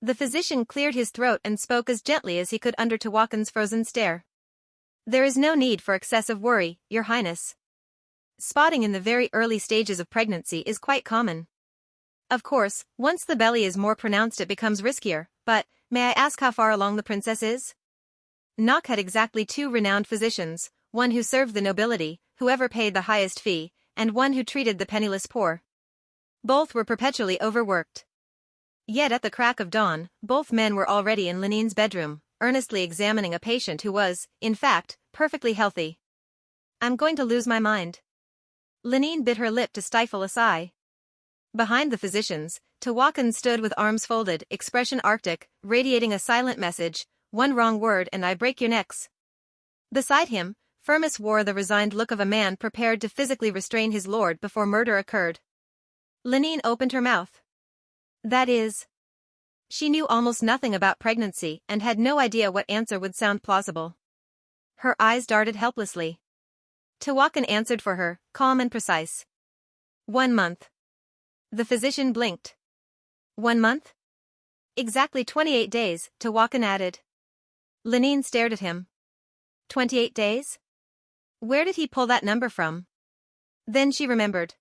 The physician cleared his throat and spoke as gently as he could under Tawakan's frozen stare. There is no need for excessive worry, Your Highness. Spotting in the very early stages of pregnancy is quite common. Of course, once the belly is more pronounced it becomes riskier, but, may I ask how far along the princess is? Nok had exactly two renowned physicians, one who served the nobility, whoever paid the highest fee, and one who treated the penniless poor. Both were perpetually overworked. Yet at the crack of dawn, both men were already in Lenin's bedroom, earnestly examining a patient who was, in fact, perfectly healthy. I'm going to lose my mind. Lenin bit her lip to stifle a sigh. Behind the physicians, Tawakan stood with arms folded, expression arctic, radiating a silent message, one wrong word and I break your necks. Beside him, Firmus wore the resigned look of a man prepared to physically restrain his lord before murder occurred. Lenin opened her mouth. That is. She knew almost nothing about pregnancy and had no idea what answer would sound plausible. Her eyes darted helplessly. Tawakan answered for her, calm and precise. 1 month. The physician blinked. 1 month? Exactly 28 days, Tawakan added. Lenin stared at him. 28 days? Where did he pull that number from? Then she remembered.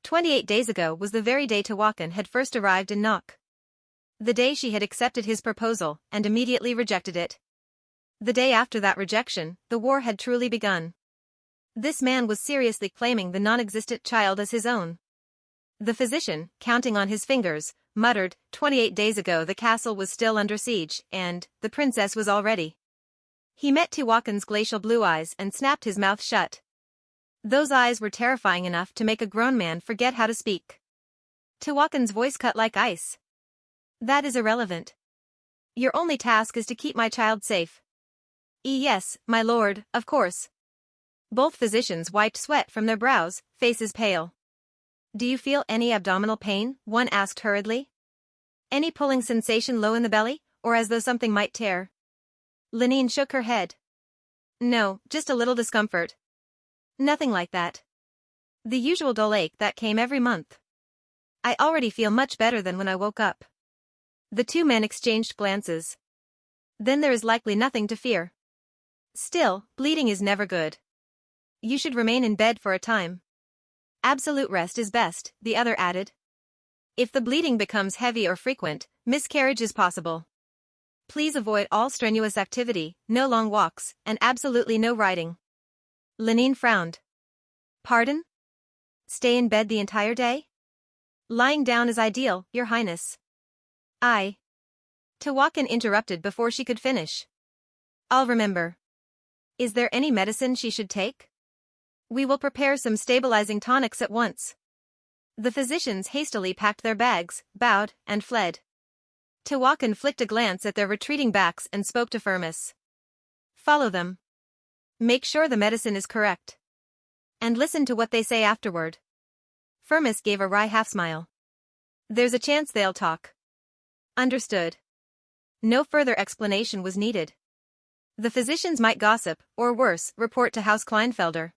28 days ago was the very day Tawakan had first arrived in Nok. The day she had accepted his proposal and immediately rejected it. The day after that rejection, the war had truly begun. This man was seriously claiming the non-existent child as his own. The physician, counting on his fingers, muttered, 28 days ago the castle was still under siege, and the princess was already. He met Tawakan's glacial blue eyes and snapped his mouth shut. Those eyes were terrifying enough to make a grown man forget how to speak. Tawakan's voice cut like ice. That is irrelevant. Your only task is to keep my child safe. Yes, my lord, of course. Both physicians wiped sweat from their brows, faces pale. Do you feel any abdominal pain? One asked hurriedly. Any pulling sensation low in the belly, or as though something might tear? Lenin shook her head. No, just a little discomfort. Nothing like that. The usual dull ache that came every month. I already feel much better than when I woke up. The two men exchanged glances. Then there is likely nothing to fear. Still, bleeding is never good. You should remain in bed for a time. Absolute rest is best, the other added. If the bleeding becomes heavy or frequent, miscarriage is possible. Please avoid all strenuous activity, no long walks, and absolutely no riding. Lenin frowned. Pardon? Stay in bed the entire day? Lying down is ideal, Your Highness. Tawakan interrupted before she could finish. I'll remember. Is there any medicine she should take? We will prepare some stabilizing tonics at once. The physicians hastily packed their bags, bowed, and fled. Tawakan flicked a glance at their retreating backs and spoke to Firmus. Follow them. Make sure the medicine is correct. And listen to what they say afterward. Firmus gave a wry half-smile. There's a chance they'll talk. Understood. No further explanation was needed. The physicians might gossip, or worse, report to House Kleinfelder.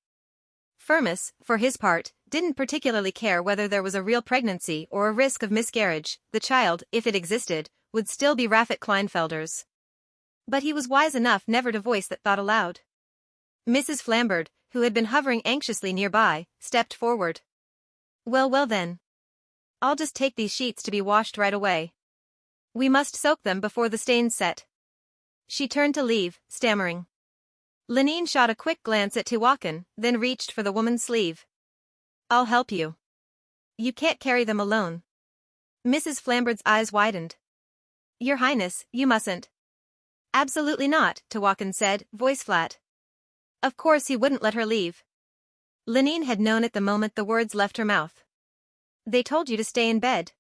Firmus, for his part, didn't particularly care whether there was a real pregnancy or a risk of miscarriage. The child, if it existed, would still be Rafat Kleinfelder's. But he was wise enough never to voice that thought aloud. Mrs. Flambard, who had been hovering anxiously nearby, stepped forward. Well then. I'll just take these sheets to be washed right away. We must soak them before the stains set. She turned to leave, stammering. Lenin shot a quick glance at Tawakan, then reached for the woman's sleeve. I'll help you. You can't carry them alone. Mrs. Flambard's eyes widened. Your Highness, you mustn't. Absolutely not, Tawakan said, voice flat. Of course he wouldn't let her leave. Lenin had known it the moment the words left her mouth. They told you to stay in bed.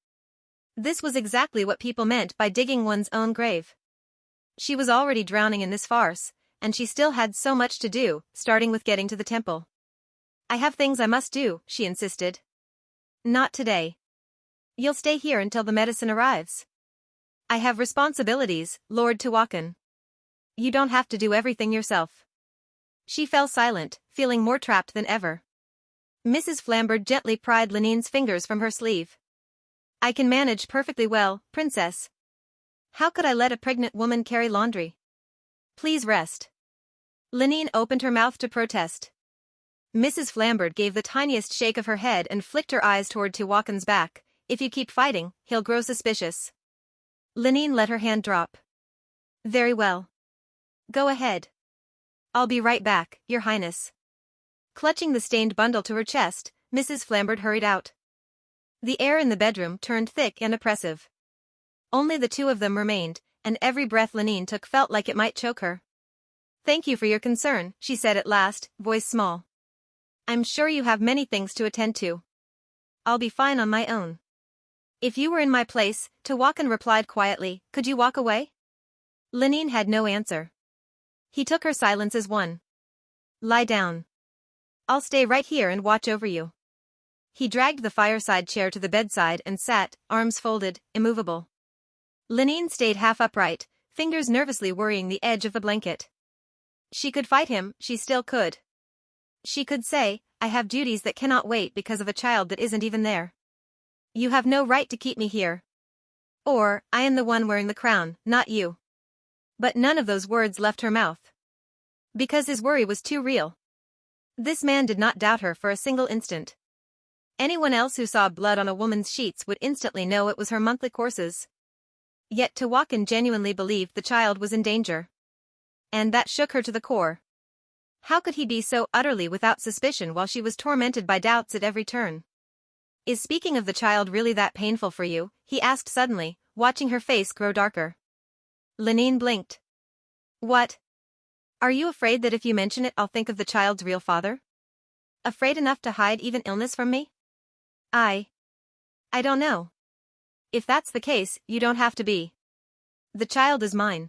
This was exactly what people meant by digging one's own grave. She was already drowning in this farce, and she still had so much to do, starting with getting to the temple. I have things I must do, she insisted. Not today. You'll stay here until the medicine arrives. I have responsibilities, Lord Tawakan. You don't have to do everything yourself. She fell silent, feeling more trapped than ever. Mrs. Flambard gently pried Lenin's fingers from her sleeve. I can manage perfectly well, Princess. How could I let a pregnant woman carry laundry? Please rest. Lenine opened her mouth to protest. Mrs. Flambard gave the tiniest shake of her head and flicked her eyes toward Tewakin's back. If you keep fighting, he'll grow suspicious. Lenine let her hand drop. Very well. Go ahead. I'll be right back, Your Highness. Clutching the stained bundle to her chest, Mrs. Flambard hurried out. The air in the bedroom turned thick and oppressive. Only the two of them remained, and every breath Lenine took felt like it might choke her. Thank you for your concern, she said at last, voice small. I'm sure you have many things to attend to. I'll be fine on my own. If you were in my place, Tewakin replied quietly, could you walk away? Lenine had no answer. He took her silence as one. Lie down. I'll stay right here and watch over you. He dragged the fireside chair to the bedside and sat, arms folded, immovable. Lenine stayed half upright, fingers nervously worrying the edge of the blanket. She could fight him, she still could. She could say, I have duties that cannot wait because of a child that isn't even there. You have no right to keep me here. Or, I am the one wearing the crown, not you. But none of those words left her mouth. Because his worry was too real. This man did not doubt her for a single instant. Anyone else who saw blood on a woman's sheets would instantly know it was her monthly courses. Yet Tewakin genuinely believed the child was in danger. And that shook her to the core. How could he be so utterly without suspicion while she was tormented by doubts at every turn? Is speaking of the child really that painful for you? He asked suddenly, watching her face grow darker. Lenine blinked. What? Are you afraid that if you mention it I'll think of the child's real father? Afraid enough to hide even illness from me? I don't know. If that's the case, you don't have to be. The child is mine.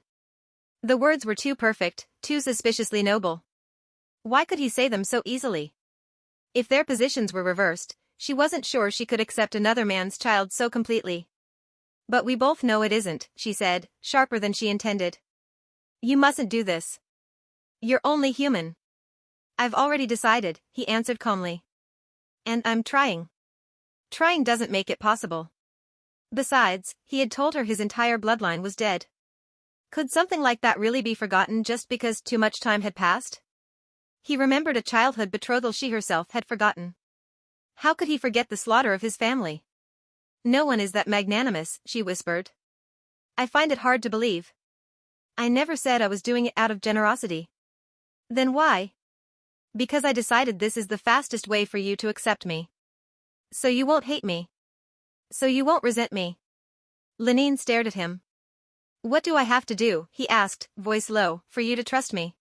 The words were too perfect, too suspiciously noble. Why could he say them so easily? If their positions were reversed, she wasn't sure she could accept another man's child so completely. But we both know it isn't, she said, sharper than she intended. You mustn't do this. You're only human. I've already decided, he answered calmly. And I'm trying. Trying doesn't make it possible. Besides, he had told her his entire bloodline was dead. Could something like that really be forgotten just because too much time had passed? He remembered a childhood betrothal she herself had forgotten. How could he forget the slaughter of his family? No one is that magnanimous, she whispered. I find it hard to believe. I never said I was doing it out of generosity. Then why? Because I decided this is the fastest way for you to accept me. So you won't hate me. So you won't resent me. Lenine stared at him. What do I have to do, he asked, voice low, for you to trust me?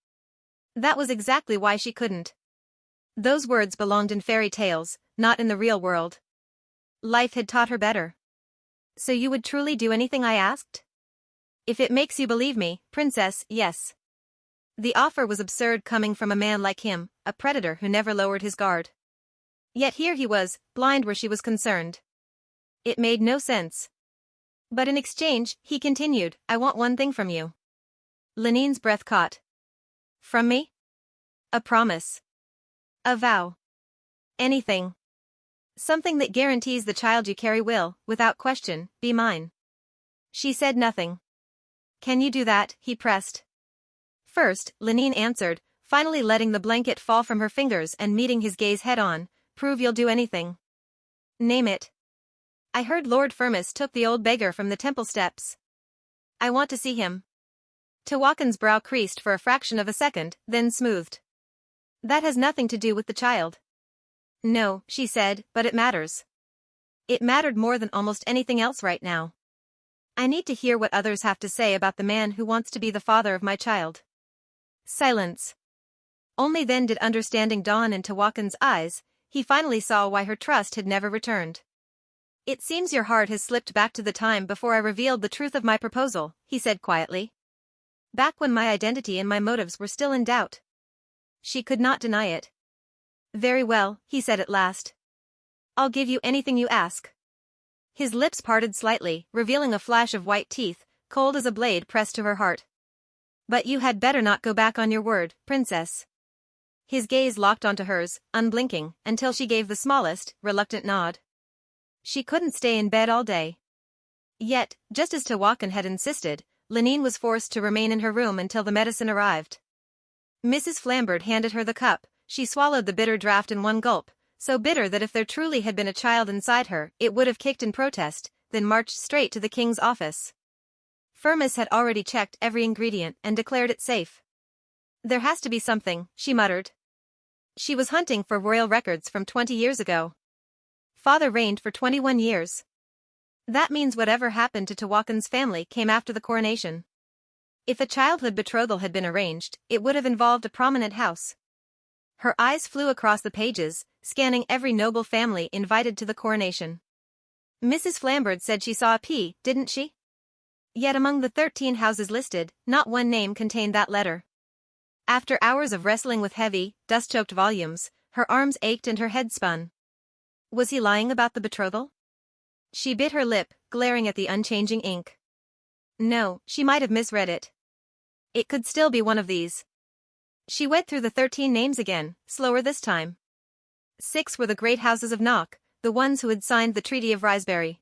That was exactly why she couldn't. Those words belonged in fairy tales, not in the real world. Life had taught her better. So you would truly do anything I asked? If it makes you believe me, princess, yes. The offer was absurd coming from a man like him, a predator who never lowered his guard. Yet here he was, blind where she was concerned. It made no sense. But in exchange, he continued, I want one thing from you. Lenine's breath caught. From me? A promise. A vow. Anything. Something that guarantees the child you carry will, without question, be mine. She said nothing. Can you do that? He pressed. First, Lenine answered, finally letting the blanket fall from her fingers and meeting his gaze head-on, prove you'll do anything. Name it. I heard Lord Firmus took the old beggar from the temple steps. I want to see him. Tewakin's brow creased for a fraction of a second, then smoothed. That has nothing to do with the child. No, she said, but it matters. It mattered more than almost anything else right now. I need to hear what others have to say about the man who wants to be the father of my child. Silence. Only then did understanding dawn in Tewakin's eyes. He finally saw why her trust had never returned. It seems your heart has slipped back to the time before I revealed the truth of my proposal, he said quietly. Back when my identity and my motives were still in doubt. She could not deny it. Very well, he said at last. I'll give you anything you ask. His lips parted slightly, revealing a flash of white teeth, cold as a blade pressed to her heart. But you had better not go back on your word, princess. His gaze locked onto hers, unblinking, until she gave the smallest, reluctant nod. She couldn't stay in bed all day. Yet, just as Tawakan had insisted, Lenine was forced to remain in her room until the medicine arrived. Mrs. Flambard handed her the cup. She swallowed the bitter draught in one gulp, so bitter that if there truly had been a child inside her, it would have kicked in protest, then marched straight to the king's office. Firmus had already checked every ingredient and declared it safe. There has to be something, she muttered. She was hunting for royal records from 20 years ago. Father reigned for 21 years. That means whatever happened to Tawakan's family came after the coronation. If a childhood betrothal had been arranged, it would have involved a prominent house. Her eyes flew across the pages, scanning every noble family invited to the coronation. Mrs. Flambard said she saw a P, didn't she? Yet among the 13 houses listed, not one name contained that letter. After hours of wrestling with heavy, dust-choked volumes, her arms ached and her head spun. Was he lying about the betrothal? She bit her lip, glaring at the unchanging ink. No, she might have misread it. It could still be one of these. She went through the 13 names again, slower this time. 6 were the great houses of Knock, the ones who had signed the Treaty of Riseberry.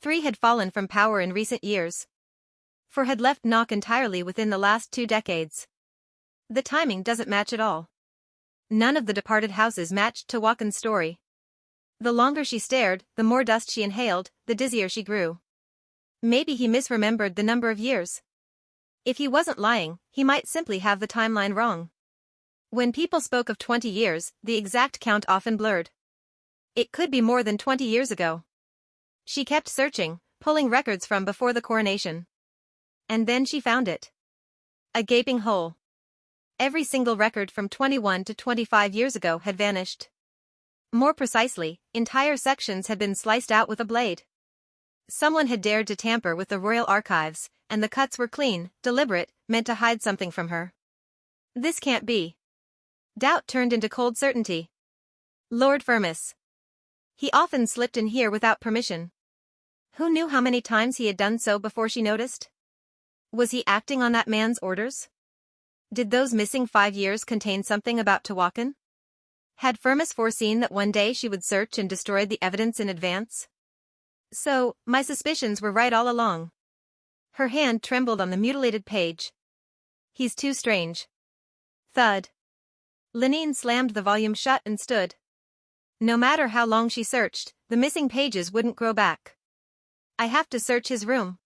3 had fallen from power in recent years. 4 had left Knock entirely within the last 2 decades. The timing doesn't match at all. None of the departed houses matched Tawakan's story. The longer she stared, the more dust she inhaled, the dizzier she grew. Maybe he misremembered the number of years. If he wasn't lying, he might simply have the timeline wrong. When people spoke of 20 years, the exact count often blurred. It could be more than 20 years ago. She kept searching, pulling records from before the coronation. And then she found it. A gaping hole. Every single record from 21 to 25 years ago had vanished. More precisely, entire sections had been sliced out with a blade. Someone had dared to tamper with the royal archives, and the cuts were clean, deliberate, meant to hide something from her. This can't be. Doubt turned into cold certainty. Lord Firmus. He often slipped in here without permission. Who knew how many times he had done so before she noticed? Was he acting on that man's orders? Did those missing 5 years contain something about Tawakan? Had Firmus foreseen that one day she would search and destroy the evidence in advance? So, my suspicions were right all along. Her hand trembled on the mutilated page. He's too strange. Thud. Lenine slammed the volume shut and stood. No matter how long she searched, the missing pages wouldn't grow back. I have to search his room.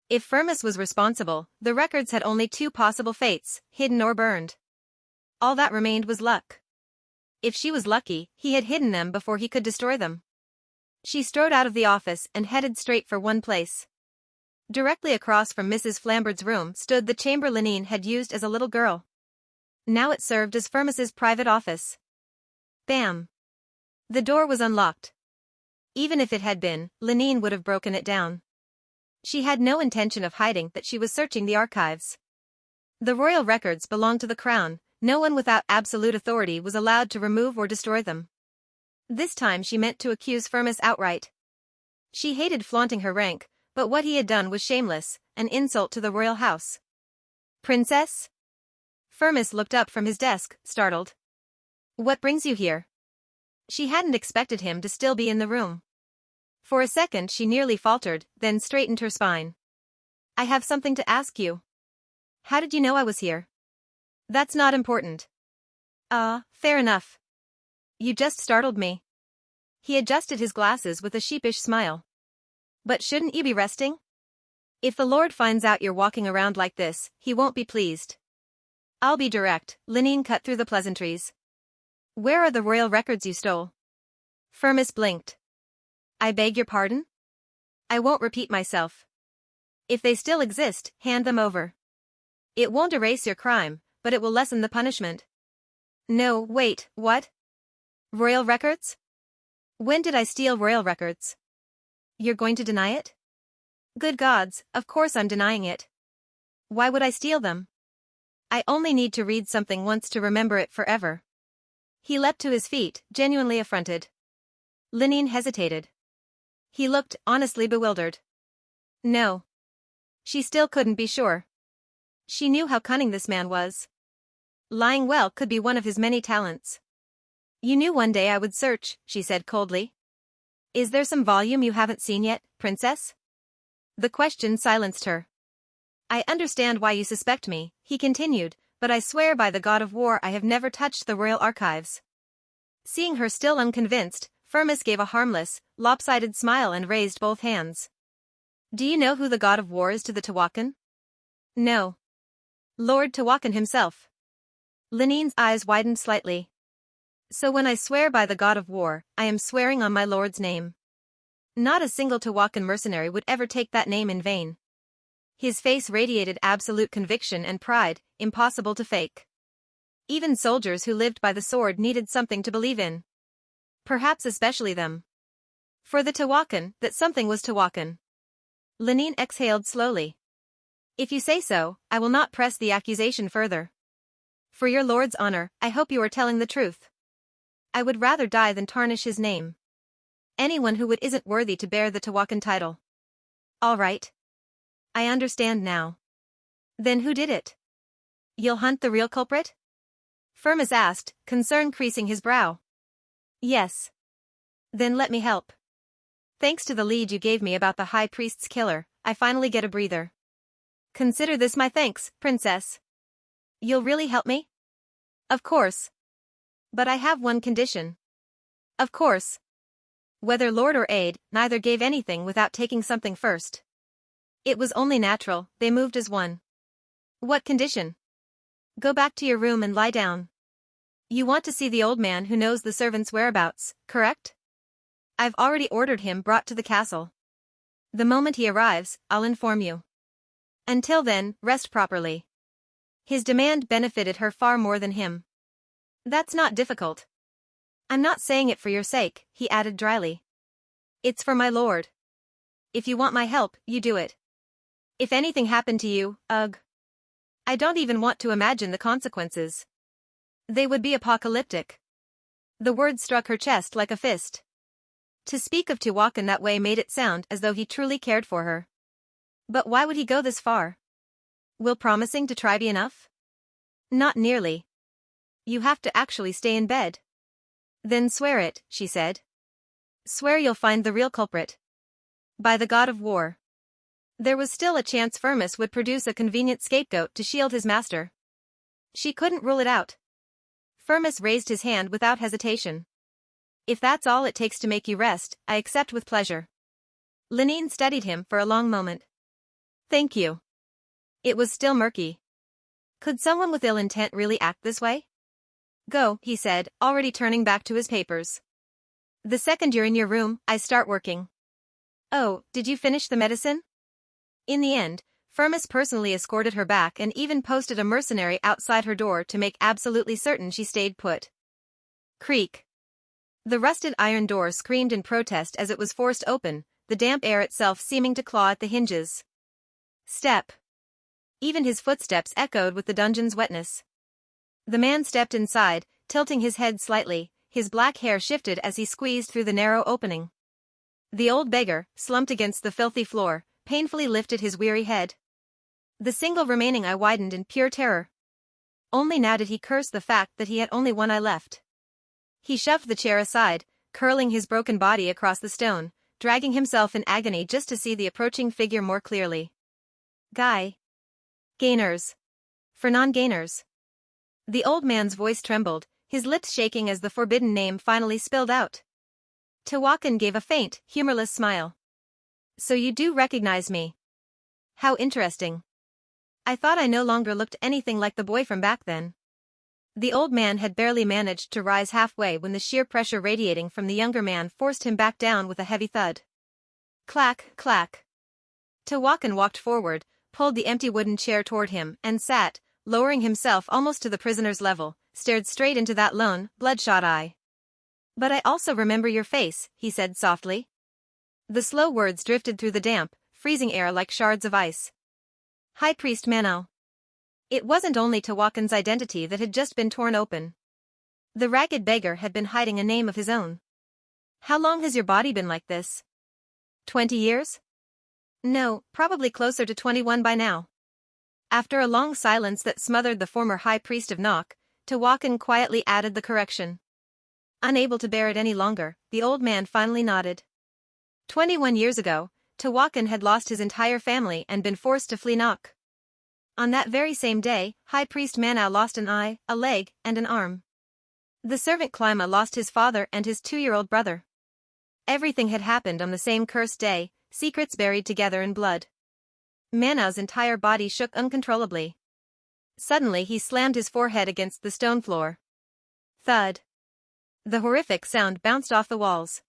If Firmus was responsible, the records had only 2 possible fates, hidden or burned. All that remained was luck. If she was lucky, he had hidden them before he could destroy them. She strode out of the office and headed straight for one place. Directly across from Mrs. Flambard's room stood the chamber Lenine had used as a little girl. Now it served as Firmus's private office. Bam! The door was unlocked. Even if it had been, Lenine would have broken it down. She had no intention of hiding that she was searching the archives. The royal records belonged to the crown. No one without absolute authority was allowed to remove or destroy them. This time she meant to accuse Firmus outright. She hated flaunting her rank, but what he had done was shameless, an insult to the royal house. Princess? Firmus looked up from his desk, startled. What brings you here? She hadn't expected him to still be in the room. For a second she nearly faltered, then straightened her spine. I have something to ask you. How did you know I was here? That's not important. Fair enough. You just startled me. He adjusted his glasses with a sheepish smile. But shouldn't you be resting? If the Lord finds out you're walking around like this, he won't be pleased. I'll be direct, Lenine cut through the pleasantries. Where are the royal records you stole? Firmus blinked. I beg your pardon? I won't repeat myself. If they still exist, hand them over. It won't erase your crime, but it will lessen the punishment. No, wait, what? Royal records? When did I steal royal records? You're going to deny it? Good gods, of course I'm denying it. Why would I steal them? I only need to read something once to remember it forever. He leapt to his feet, genuinely affronted. Lenine hesitated. He looked honestly bewildered. No. She still couldn't be sure. She knew how cunning this man was. Lying well could be one of his many talents. You knew one day I would search, she said coldly. Is there some volume you haven't seen yet, princess? The question silenced her. I understand why you suspect me, he continued, but I swear by the god of war I have never touched the royal archives. Seeing her still unconvinced, Firmus gave a harmless, lopsided smile and raised both hands. Do you know who the god of war is to the Tawakan? No. Lord Tawakan himself. Lenine's eyes widened slightly. So when I swear by the god of war, I am swearing on my lord's name. Not a single Tawakan mercenary would ever take that name in vain. His face radiated absolute conviction and pride, impossible to fake. Even soldiers who lived by the sword needed something to believe in. Perhaps especially them. For the Tawakan, that something was Tawakan. Lenine exhaled slowly. If you say so, I will not press the accusation further. For your lord's honor, I hope you are telling the truth. I would rather die than tarnish his name. Anyone who would isn't worthy to bear the Tawakan title. All right. I understand now. Then who did it? You'll hunt the real culprit? Firmus asked, concern creasing his brow. Yes. Then let me help. Thanks to the lead you gave me about the high priest's killer, I finally get a breather. Consider this my thanks, princess. You'll really help me? Of course. But I have one condition. Of course. Whether lord or aide, neither gave anything without taking something first. It was only natural, they moved as one. What condition? Go back to your room and lie down. You want to see the old man who knows the servant's whereabouts, correct? I've already ordered him brought to the castle. The moment he arrives, I'll inform you. Until then, rest properly. His demand benefited her far more than him. That's not difficult. I'm not saying it for your sake, he added dryly. It's for my lord. If you want my help, you do it. If anything happened to you, ugh. I don't even want to imagine the consequences. They would be apocalyptic. The words struck her chest like a fist. To speak of Tawakan that way made it sound as though he truly cared for her. But why would he go this far? Will promising to try be enough? Not nearly. You have to actually stay in bed. Then swear it, she said. Swear you'll find the real culprit. By the god of war. There was still a chance Firmus would produce a convenient scapegoat to shield his master. She couldn't rule it out. Firmus raised his hand without hesitation. If that's all it takes to make you rest, I accept with pleasure. Lenine studied him for a long moment. Thank you. It was still murky. Could someone with ill intent really act this way? Go, he said, already turning back to his papers. The second you're in your room, I start working. Oh, did you finish the medicine? In the end, Firmus personally escorted her back and even posted a mercenary outside her door to make absolutely certain she stayed put. Creak. The rusted iron door screamed in protest as it was forced open, the damp air itself seeming to claw at the hinges. Step. Even his footsteps echoed with the dungeon's wetness. The man stepped inside, tilting his head slightly, his black hair shifted as he squeezed through the narrow opening. The old beggar, slumped against the filthy floor, painfully lifted his weary head. The single remaining eye widened in pure terror. Only now did he curse the fact that he had only one eye left. He shoved the chair aside, curling his broken body across the stone, dragging himself in agony just to see the approaching figure more clearly. Guy. Gainers. For non-gainers. The old man's voice trembled, his lips shaking as the forbidden name finally spilled out. Tawakan gave a faint, humorless smile. So you do recognize me. How interesting. I thought I no longer looked anything like the boy from back then. The old man had barely managed to rise halfway when the sheer pressure radiating from the younger man forced him back down with a heavy thud. Clack, clack. Tawakan walked forward, pulled the empty wooden chair toward him, and sat, lowering himself almost to the prisoner's level, stared straight into that lone, bloodshot eye. But I also remember your face, he said softly. The slow words drifted through the damp, freezing air like shards of ice. High Priest Manhwa. It wasn't only Tawakan's identity that had just been torn open. The ragged beggar had been hiding a name of his own. How long has your body been like this? 20 years? No, probably closer to 21 by now. After a long silence that smothered the former High Priest of Nok, Tawakan quietly added the correction. Unable to bear it any longer, the old man finally nodded. 21 years ago, Tawakan had lost his entire family and been forced to flee Nok. On that very same day, High Priest Manhwa lost an eye, a leg, and an arm. The servant Klima lost his father and his 2-year-old brother. Everything had happened on the same cursed day, secrets buried together in blood. Manhwa's entire body shook uncontrollably. Suddenly he slammed his forehead against the stone floor. Thud. The horrific sound bounced off the walls.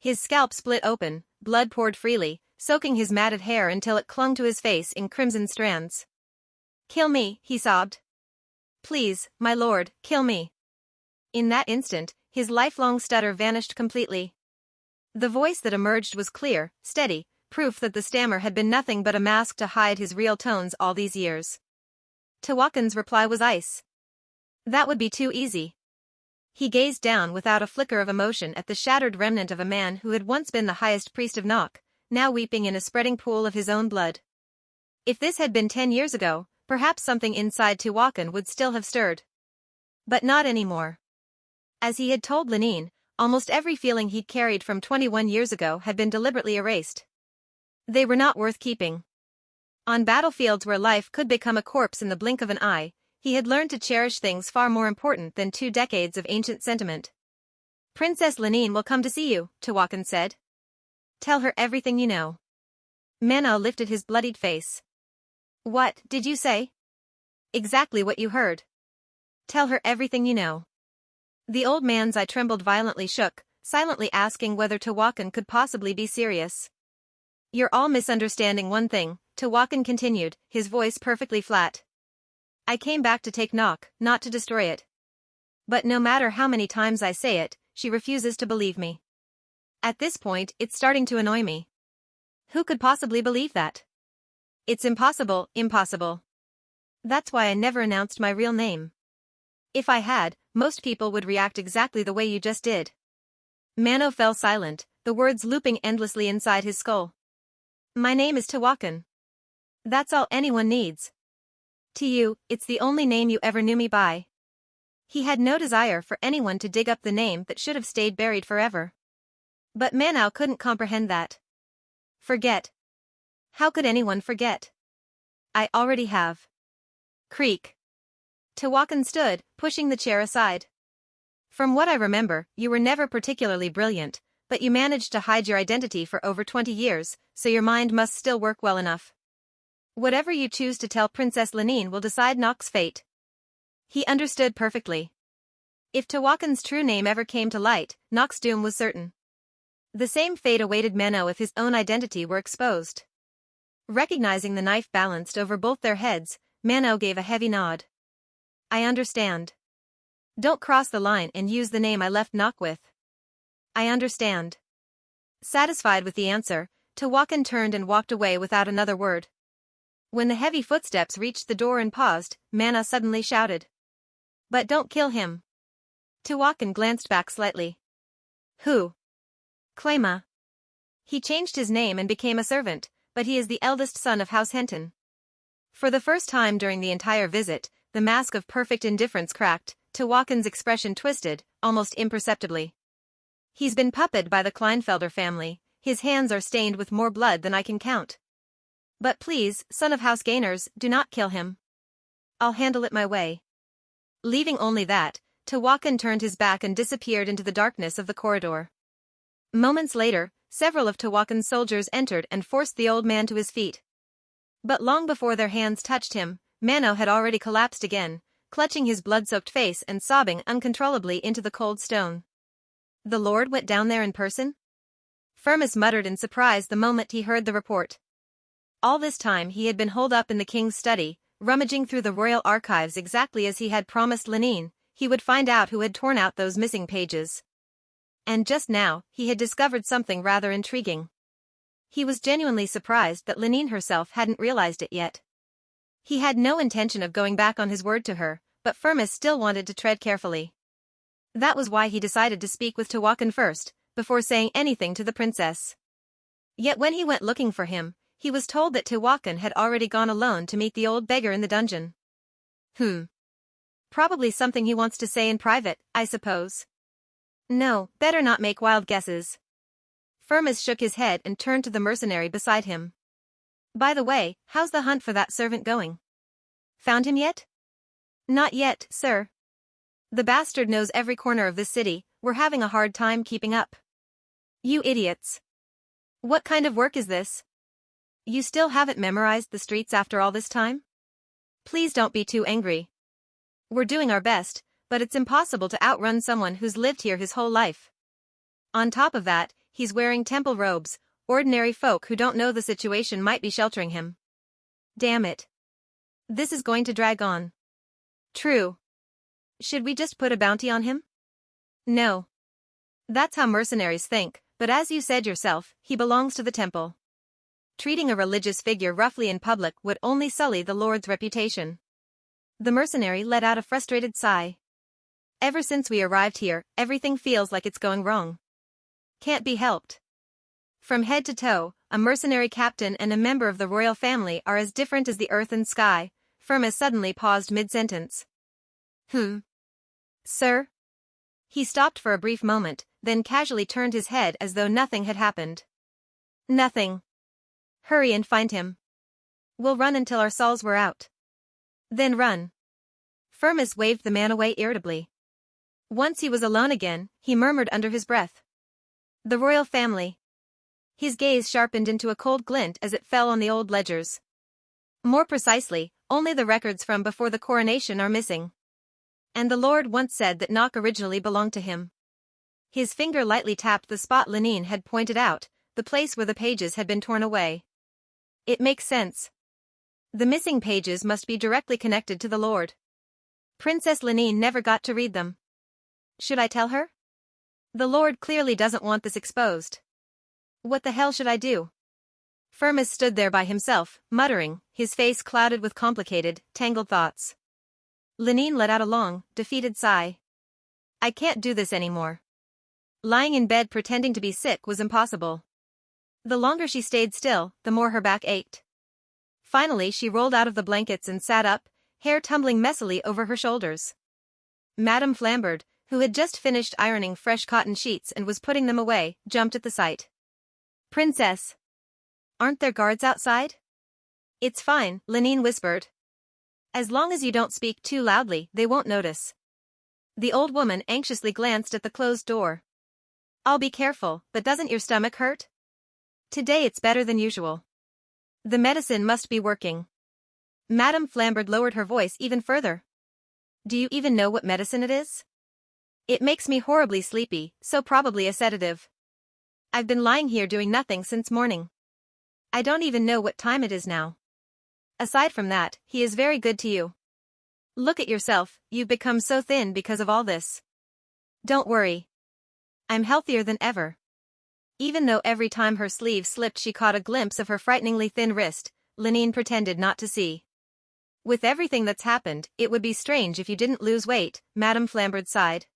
His scalp split open, blood poured freely, soaking his matted hair until it clung to his face in crimson strands. "Kill me," he sobbed. "Please, my lord, kill me." In that instant, his lifelong stutter vanished completely. The voice that emerged was clear, steady, proof that the stammer had been nothing but a mask to hide his real tones all these years. Tawakan's reply was ice. That would be too easy. He gazed down without a flicker of emotion at the shattered remnant of a man who had once been the highest priest of Nok, now weeping in a spreading pool of his own blood. If this had been 10 years ago, perhaps something inside Tawakan would still have stirred. But not anymore. As he had told Lenine, almost every feeling he'd carried from 21 years ago had been deliberately erased. They were not worth keeping. On battlefields where life could become a corpse in the blink of an eye, he had learned to cherish things far more important than 2 decades of ancient sentiment. "Princess Lenine will come to see you," Tawakan said. "Tell her everything you know." Manhwa lifted his bloodied face. "What did you say?" "Exactly what you heard. Tell her everything you know." The old man's eye trembled violently shook, silently asking whether Tawakan could possibly be serious. "You're all misunderstanding one thing," Tawakan continued, his voice perfectly flat. "I came back to take Nok, not to destroy it. But no matter how many times I say it, she refuses to believe me. At this point, it's starting to annoy me. Who could possibly believe that? It's impossible, impossible. That's why I never announced my real name. If I had, most people would react exactly the way you just did." Manhwa fell silent, the words looping endlessly inside his skull. "My name is Tawakan. That's all anyone needs. To you, it's the only name you ever knew me by." He had no desire for anyone to dig up the name that should have stayed buried forever. But Manhwa couldn't comprehend that. "Forget. How could anyone forget? I already have." Creak. Tawakan stood, pushing the chair aside. "From what I remember, you were never particularly brilliant, but you managed to hide your identity for over 20 years, so your mind must still work well enough. Whatever you choose to tell Princess Lenine will decide Nok's fate." He understood perfectly. If Tawakan's true name ever came to light, Nok's doom was certain. The same fate awaited Manhwa if his own identity were exposed. Recognizing the knife balanced over both their heads, Manhwa gave a heavy nod. "I understand. Don't cross the line and use the name I left Nok with." "I understand." Satisfied with the answer, Tawakan turned and walked away without another word. When the heavy footsteps reached the door and paused, Manhwa suddenly shouted, "But don't kill him." Tawakan glanced back slightly. "Who?" "Klima. He changed his name and became a servant, but he is the eldest son of House Henton." For the first time during the entire visit, the mask of perfect indifference cracked, Tawakan's expression twisted, almost imperceptibly. "He's been puppeted by the Kleinfelder family, his hands are stained with more blood than I can count. But please, son of House Gainers, do not kill him. I'll handle it my way." Leaving only that, Tawakan turned his back and disappeared into the darkness of the corridor. Moments later, several of Tawakan's soldiers entered and forced the old man to his feet. But long before their hands touched him, Manhwa had already collapsed again, clutching his blood-soaked face and sobbing uncontrollably into the cold stone. "The Lord went down there in person?" Firmus muttered in surprise the moment he heard the report. All this time he had been holed up in the king's study, rummaging through the royal archives exactly as he had promised Lenine. He would find out who had torn out those missing pages. And just now, he had discovered something rather intriguing. He was genuinely surprised that Lenine herself hadn't realized it yet. He had no intention of going back on his word to her, but Firmus still wanted to tread carefully. That was why he decided to speak with Tawakan first, before saying anything to the princess. Yet when he went looking for him, he was told that Tawakan had already gone alone to meet the old beggar in the dungeon. Probably something he wants to say in private, I suppose. No, better not make wild guesses. Firmus shook his head and turned to the mercenary beside him. By the way, how's the hunt for that servant going? Found him yet? Not yet, sir. The bastard knows every corner of this city, we're having a hard time keeping up. You idiots. What kind of work is this? You still haven't memorized the streets after all this time? Please don't be too angry. We're doing our best, but it's impossible to outrun someone who's lived here his whole life. On top of that, he's wearing temple robes, ordinary folk who don't know the situation might be sheltering him. Damn it. This is going to drag on. True. Should we just put a bounty on him? No. That's how mercenaries think, but as you said yourself, he belongs to the temple. Treating a religious figure roughly in public would only sully the Lord's reputation. The mercenary let out a frustrated sigh. Ever since we arrived here, everything feels like it's going wrong. Can't be helped. From head to toe, a mercenary captain and a member of the royal family are as different as the earth and sky. Firmus suddenly paused mid-sentence. Sir? He stopped for a brief moment, then casually turned his head as though nothing had happened. Nothing. Hurry and find him. We'll run until our souls wear out. Then run. Firmus waved the man away irritably. Once he was alone again, he murmured under his breath. The royal family. His gaze sharpened into a cold glint as it fell on the old ledgers. More precisely, only the records from before the coronation are missing. And the Lord once said that Nok originally belonged to him. His finger lightly tapped the spot Lenine had pointed out, the place where the pages had been torn away. It makes sense. The missing pages must be directly connected to the Lord. Princess Lenine never got to read them. Should I tell her? The Lord clearly doesn't want this exposed. What the hell should I do? Firmus stood there by himself, muttering, his face clouded with complicated, tangled thoughts. Lenine let out a long, defeated sigh. I can't do this anymore. Lying in bed pretending to be sick was impossible. The longer she stayed still, the more her back ached. Finally she rolled out of the blankets and sat up, hair tumbling messily over her shoulders. Madame Flambard, who had just finished ironing fresh cotton sheets and was putting them away, jumped at the sight. Princess! Aren't there guards outside? It's fine, Lenine whispered. As long as you don't speak too loudly, they won't notice. The old woman anxiously glanced at the closed door. I'll be careful, but doesn't your stomach hurt? Today it's better than usual. The medicine must be working. Madame Flambard lowered her voice even further. Do you even know what medicine it is? It makes me horribly sleepy, so probably a sedative. I've been lying here doing nothing since morning. I don't even know what time it is now. Aside from that, he is very good to you. Look at yourself, you've become so thin because of all this. Don't worry. I'm healthier than ever. Even though every time her sleeve slipped she caught a glimpse of her frighteningly thin wrist, Lenine pretended not to see. With everything that's happened, it would be strange if you didn't lose weight, Madame Flambard sighed.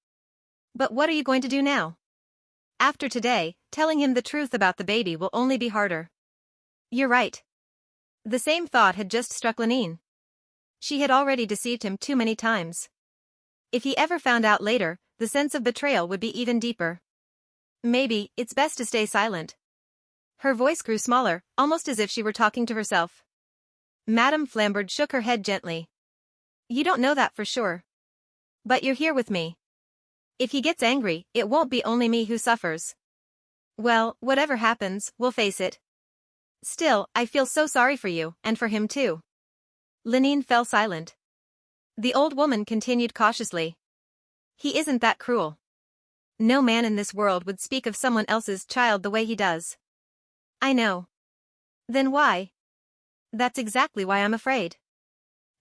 But what are you going to do now? After today, telling him the truth about the baby will only be harder. You're right. The same thought had just struck Lenine. She had already deceived him too many times. If he ever found out later, the sense of betrayal would be even deeper. Maybe, it's best to stay silent. Her voice grew smaller, almost as if she were talking to herself. Madame Flambard shook her head gently. You don't know that for sure. But you're here with me. If he gets angry, it won't be only me who suffers. Well, whatever happens, we'll face it. Still, I feel so sorry for you, and for him too. Lenine fell silent. The old woman continued cautiously. He isn't that cruel. No man in this world would speak of someone else's child the way he does. I know. Then why? That's exactly why I'm afraid.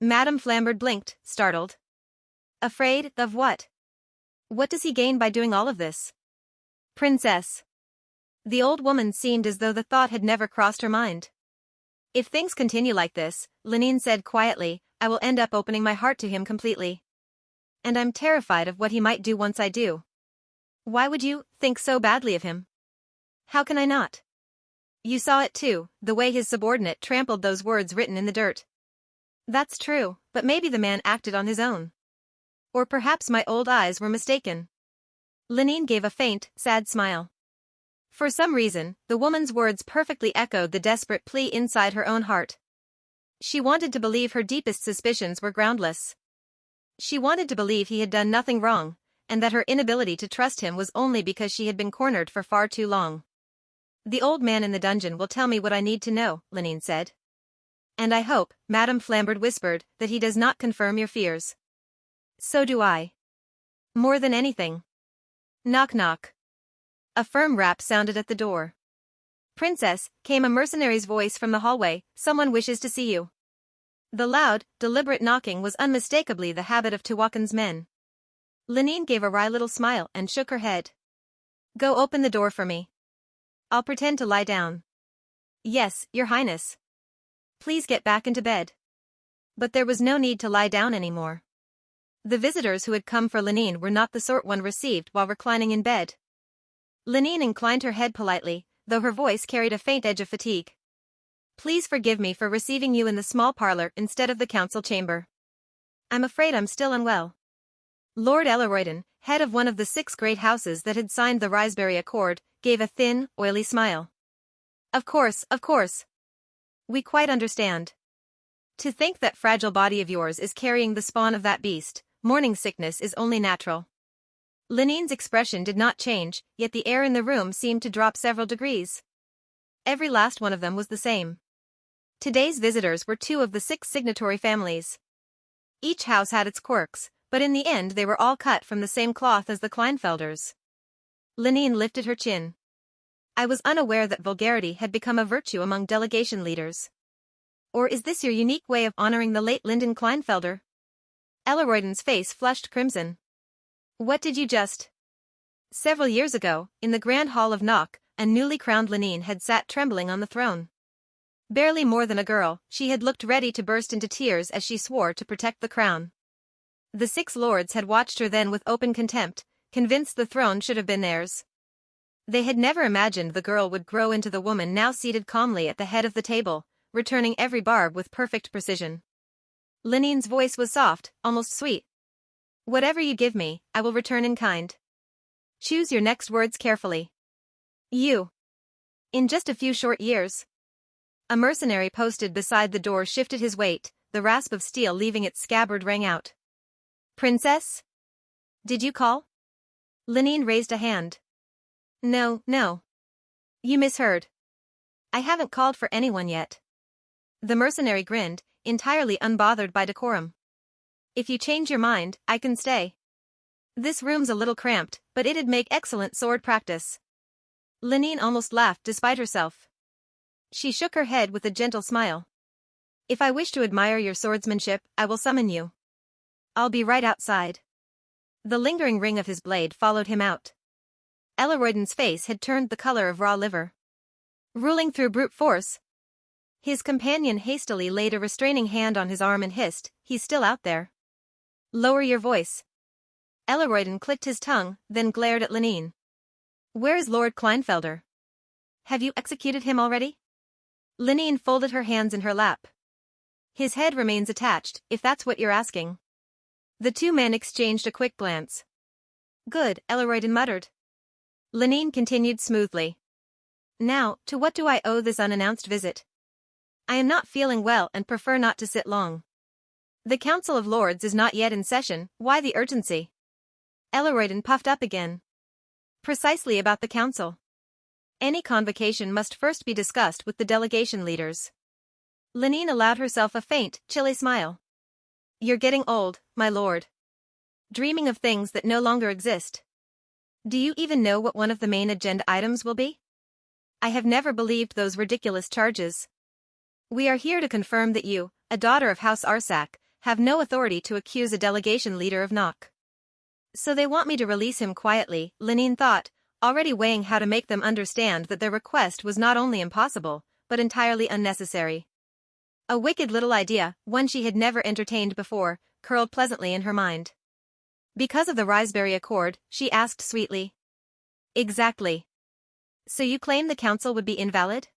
Madame Flambard blinked, startled. Afraid of what? What does he gain by doing all of this? Princess. The old woman seemed as though the thought had never crossed her mind. If things continue like this, Lenine said quietly, I will end up opening my heart to him completely. And I'm terrified of what he might do once I do. Why would you think so badly of him? How can I not? You saw it too, the way his subordinate trampled those words written in the dirt. That's true, but maybe the man acted on his own. Or perhaps my old eyes were mistaken. Lenine gave a faint, sad smile. For some reason, the woman's words perfectly echoed the desperate plea inside her own heart. She wanted to believe her deepest suspicions were groundless. She wanted to believe he had done nothing wrong, and that her inability to trust him was only because she had been cornered for far too long. "The old man in the dungeon will tell me what I need to know," Lenine said. "And I hope," Madame Flambard whispered, "that he does not confirm your fears." "So do I. More than anything." Knock knock. A firm rap sounded at the door. "Princess," came a mercenary's voice from the hallway, "someone wishes to see you." The loud, deliberate knocking was unmistakably the habit of Tewakan's men. Lenine gave a wry little smile and shook her head. "Go open the door for me. I'll pretend to lie down." "Yes, Your Highness." "Please get back into bed." But there was no need to lie down anymore. The visitors who had come for Lenine were not the sort one received while reclining in bed. Lenine inclined her head politely, though her voice carried a faint edge of fatigue. "Please forgive me for receiving you in the small parlor instead of the council chamber. I'm afraid I'm still unwell." Lord Elleroydon, head of one of the 6 great houses that had signed the Rysbury Accord, gave a thin, oily smile. Of course. We quite understand. To think that fragile body of yours is carrying the spawn of that beast, morning sickness is only natural." Lenine's expression did not change, yet the air in the room seemed to drop several degrees. Every last one of them was the same. Today's visitors were 2 of the 6 signatory families. Each house had its quirks, but in the end they were all cut from the same cloth as the Kleinfelders. Lenine lifted her chin. "I was unaware that vulgarity had become a virtue among delegation leaders. Or is this your unique way of honoring the late Lyndon Kleinfelder?" Elleroydon's face flushed crimson. "What did you just—" Several years ago, in the Grand Hall of Knock, a newly crowned Lenine had sat trembling on the throne. Barely more than a girl, she had looked ready to burst into tears as she swore to protect the crown. The 6 lords had watched her then with open contempt, convinced the throne should have been theirs. They had never imagined the girl would grow into the woman now seated calmly at the head of the table, returning every barb with perfect precision. Lenine's voice was soft, almost sweet. "Whatever you give me, I will return in kind. Choose your next words carefully. You. In just a few short years." A mercenary posted beside the door shifted his weight, the rasp of steel leaving its scabbard rang out. "Princess? Did you call?" Lenine raised a hand. No. You misheard. I haven't called for anyone yet." The mercenary grinned, entirely unbothered by decorum. "If you change your mind, I can stay. This room's a little cramped, but it'd make excellent sword practice." Lenine almost laughed despite herself. She shook her head with a gentle smile. "If I wish to admire your swordsmanship, I will summon you. I'll be right outside." The lingering ring of his blade followed him out. Elleroydon's face had turned the color of raw liver. "Ruling through brute force?" His companion hastily laid a restraining hand on his arm and hissed, "He's still out there." "Lower your voice." Elleroydon clicked his tongue, then glared at Lenine. "Where is Lord Kleinfelder? Have you executed him already?" Lenine folded her hands in her lap. "His head remains attached, if that's what you're asking." The 2 men exchanged a quick glance. "Good," Elleroydon muttered. Lenine continued smoothly. "Now, to what do I owe this unannounced visit? I am not feeling well and prefer not to sit long. The Council of Lords is not yet in session, why the urgency?" Elleroydon puffed up again. "Precisely about the council. Any convocation must first be discussed with the delegation leaders." Lenine allowed herself a faint, chilly smile. "You're getting old, my lord. Dreaming of things that no longer exist. Do you even know what one of the main agenda items will be? I have never believed those ridiculous charges. We are here to confirm that you, a daughter of House Arsac, have no authority to accuse a delegation leader of knock. So they want me to release him quietly," Lenine thought, already weighing how to make them understand that their request was not only impossible, but entirely unnecessary. A wicked little idea, one she had never entertained before, curled pleasantly in her mind. "Because of the Rysbury Accord?" she asked sweetly. "Exactly. So you claim the council would be invalid?"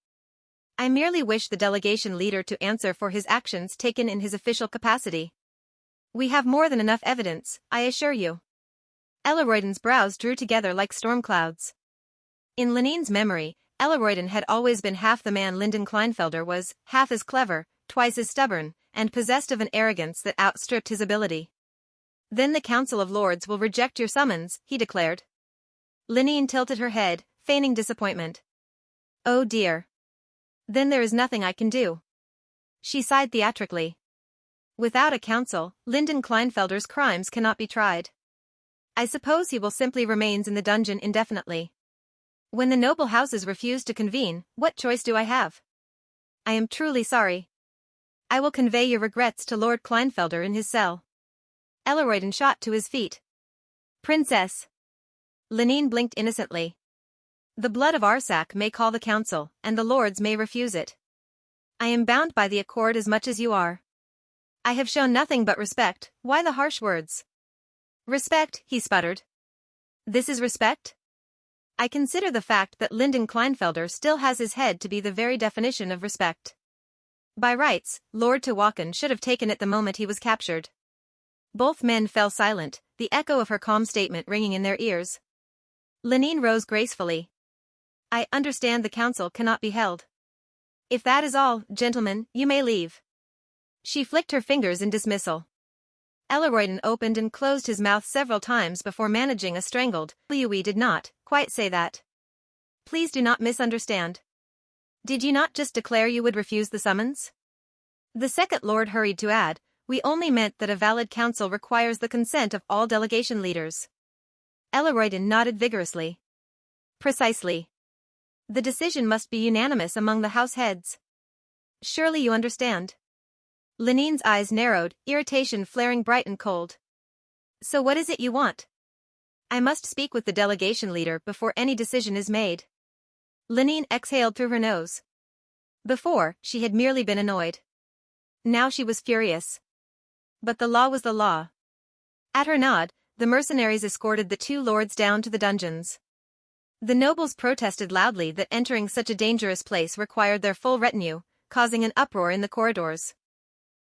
"I merely wish the delegation leader to answer for his actions taken in his official capacity. We have more than enough evidence, I assure you." Elleroydon's brows drew together like storm clouds. In Lenin's memory, Elleroyden had always been half the man Lyndon Kleinfelder was, half as clever, twice as stubborn, and possessed of an arrogance that outstripped his ability. Then the Council of Lords will reject your summons, he declared. Lenine tilted her head, feigning disappointment. Oh dear. Then there is nothing I can do. She sighed theatrically. Without a council, Lyndon Kleinfelder's crimes cannot be tried. I suppose he will simply remain in the dungeon indefinitely. When the noble houses refuse to convene, what choice do I have? I am truly sorry. I will convey your regrets to Lord Kleinfelder in his cell. Elleroyden shot to his feet. Princess. Lenine blinked innocently. The blood of Arsac may call the council, and the lords may refuse it. I am bound by the accord as much as you are. I have shown nothing but respect, why the harsh words? Respect, he sputtered. This is respect? I consider the fact that Lyndon Kleinfelder still has his head to be the very definition of respect. By rights, Lord Tewakan should have taken it the moment he was captured. Both men fell silent, the echo of her calm statement ringing in their ears. Lenine rose gracefully. I understand the council cannot be held. If that is all, gentlemen, you may leave. She flicked her fingers in dismissal. Elleroyden opened and closed his mouth several times before managing a strangled, "We did not quite say that. Please do not misunderstand. Did you not just declare you would refuse the summons?" The second lord hurried to add, "We only meant that a valid council requires the consent of all delegation leaders." Elleroyden nodded vigorously. Precisely. The decision must be unanimous among the house heads. Surely you understand. Lenine's eyes narrowed, irritation flaring bright and cold. So what is it you want? I must speak with the delegation leader before any decision is made. Lenine exhaled through her nose. Before, she had merely been annoyed. Now she was furious. But the law was the law. At her nod, the mercenaries escorted the two lords down to the dungeons. The nobles protested loudly that entering such a dangerous place required their full retinue, causing an uproar in the corridors.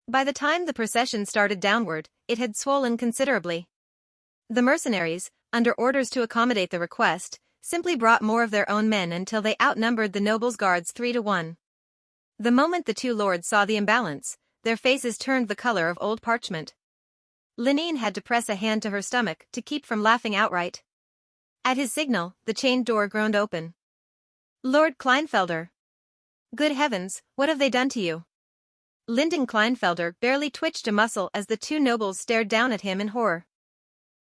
By the time the procession started downward, it had swollen considerably. The mercenaries, under orders to accommodate the request, simply brought more of their own men until they outnumbered the nobles' guards 3-1. The moment the two lords saw the imbalance, their faces turned the color of old parchment. Lenine had to press a hand to her stomach to keep from laughing outright. At his signal, the chained door groaned open. Lord Kleinfelder. Good heavens, what have they done to you? Lyndon Kleinfelder barely twitched a muscle as the two nobles stared down at him in horror.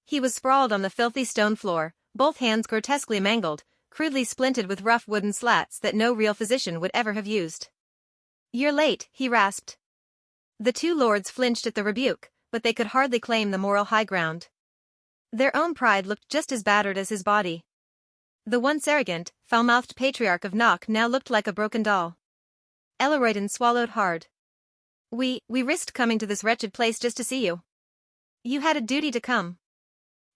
He was sprawled on the filthy stone floor, both hands grotesquely mangled, crudely splinted with rough wooden slats that no real physician would ever have used. You're late, he rasped. The two lords flinched at the rebuke, but they could hardly claim the moral high ground. Their own pride looked just as battered as his body. The once arrogant, foul-mouthed patriarch of Nock now looked like a broken doll. Elleroyden swallowed hard. We risked coming to this wretched place just to see you. You had a duty to come.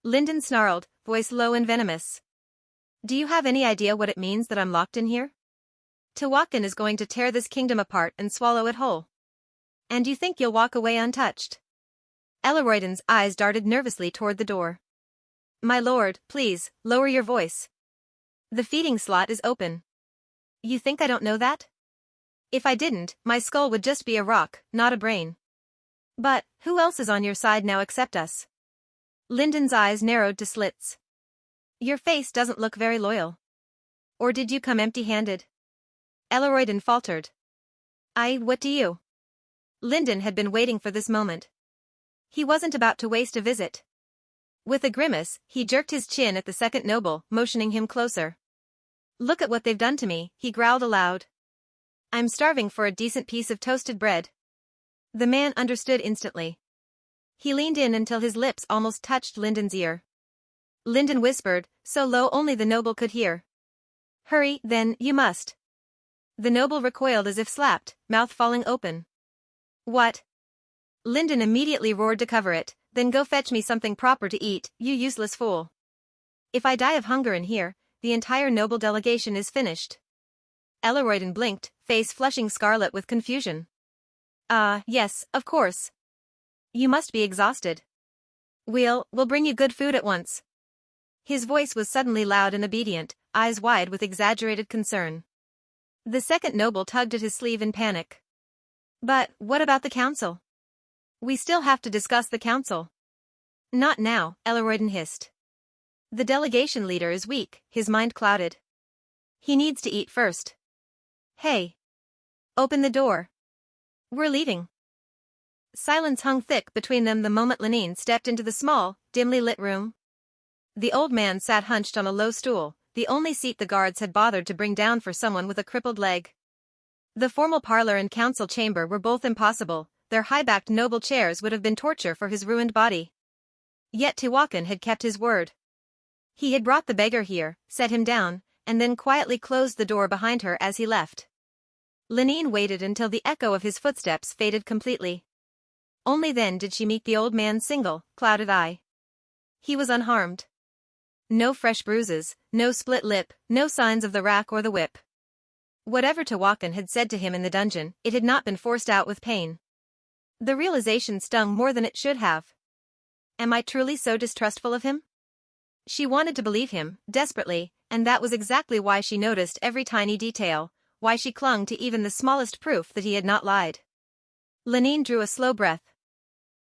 Lyndon snarled, voice low and venomous. Do you have any idea what it means that I'm locked in here? Tewakan is going to tear this kingdom apart and swallow it whole. And you think you'll walk away untouched? Elleroyden's eyes darted nervously toward the door. My lord, please, lower your voice. The feeding slot is open. You think I don't know that? If I didn't, my skull would just be a rock, not a brain. But, who else is on your side now except us? Lyndon's eyes narrowed to slits. Your face doesn't look very loyal. Or did you come empty-handed? Elleroyden faltered. What do you? Lyndon had been waiting for this moment. He wasn't about to waste a visit. With a grimace, he jerked his chin at the second noble, motioning him closer. Look at what they've done to me, he growled aloud. I'm starving for a decent piece of toasted bread. The man understood instantly. He leaned in until his lips almost touched Lyndon's ear. Lyndon whispered, so low only the noble could hear. Hurry, then, you must. The noble recoiled as if slapped, mouth falling open. What? Lyndon immediately roared to cover it, then go fetch me something proper to eat, you useless fool. If I die of hunger in here, the entire noble delegation is finished. Elleroyden blinked, face flushing scarlet with confusion. Yes, of course. You must be exhausted. We'll bring you good food at once. His voice was suddenly loud and obedient, eyes wide with exaggerated concern. The second noble tugged at his sleeve in panic. But, what about the council? We still have to discuss the council. Not now, Elroydon hissed. The delegation leader is weak, his mind clouded. He needs to eat first. Hey. Open the door. We're leaving. Silence hung thick between them the moment Lenine stepped into the small, dimly lit room. The old man sat hunched on a low stool, the only seat the guards had bothered to bring down for someone with a crippled leg. The formal parlor and council chamber were both impossible, their high-backed noble chairs would have been torture for his ruined body. Yet Tewakan had kept his word. He had brought the beggar here, set him down, and then quietly closed the door behind her as he left. Lenine waited until the echo of his footsteps faded completely. Only then did she meet the old man's single, clouded eye. He was unharmed. No fresh bruises, no split lip, no signs of the rack or the whip. Whatever Tewakan had said to him in the dungeon, it had not been forced out with pain. The realization stung more than it should have. Am I truly so distrustful of him? She wanted to believe him, desperately, and that was exactly why she noticed every tiny detail, why she clung to even the smallest proof that he had not lied. Lenine drew a slow breath.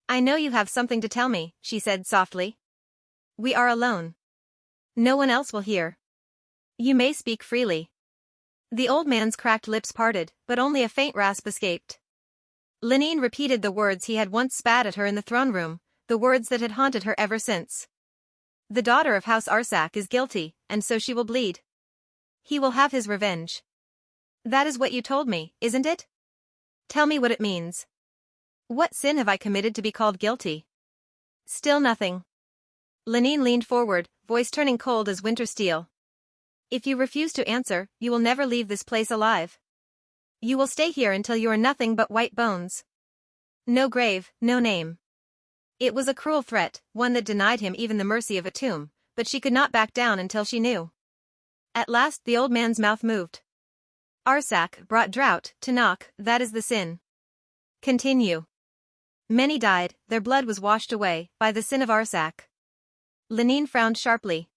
I know you have something to tell me, she said softly. We are alone. No one else will hear. You may speak freely. The old man's cracked lips parted, but only a faint rasp escaped. Lenine repeated the words he had once spat at her in the throne room, the words that had haunted her ever since. The daughter of House Arsak is guilty, and so she will bleed. He will have his revenge. That is what you told me, isn't it? Tell me what it means. What sin have I committed to be called guilty? Still nothing. Lenine leaned forward, voice turning cold as winter steel. If you refuse to answer, you will never leave this place alive. You will stay here until you are nothing but white bones. No grave, no name. It was a cruel threat, one that denied him even the mercy of a tomb, but she could not back down until she knew. At last the old man's mouth moved. Arsak brought drought to knock, that is the sin. Continue. Many died, their blood was washed away, by the sin of Arsak. Lenine frowned sharply.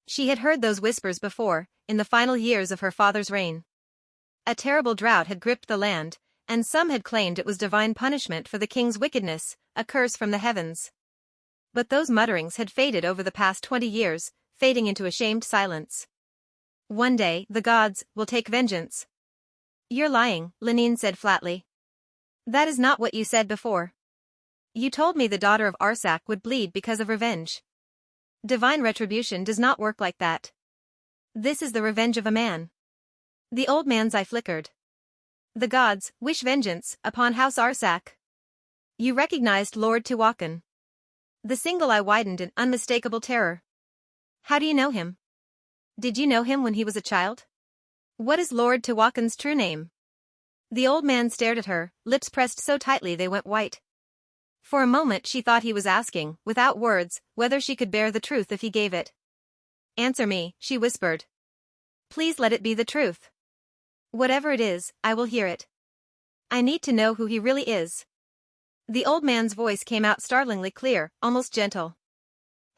She had heard those whispers before, in the final years of her father's reign. A terrible drought had gripped the land, and some had claimed it was divine punishment for the king's wickedness, a curse from the heavens. But those mutterings had faded over the past 20 years, fading into a shamed silence. One day, the gods will take vengeance. You're lying, Lenine said flatly. That is not what you said before. You told me the daughter of Arsak would bleed because of revenge. Divine retribution does not work like that. This is the revenge of a man. The old man's eye flickered. The gods wish vengeance upon House Arsak. You recognized Lord Tewakan. The single eye widened in unmistakable terror. How do you know him? Did you know him when he was a child? What is Lord Tewakan's true name? The old man stared at her, lips pressed so tightly they went white. For a moment she thought he was asking, without words, whether she could bear the truth if he gave it. Answer me, she whispered. Please let it be the truth. Whatever it is, I will hear it. I need to know who he really is. The old man's voice came out startlingly clear, almost gentle.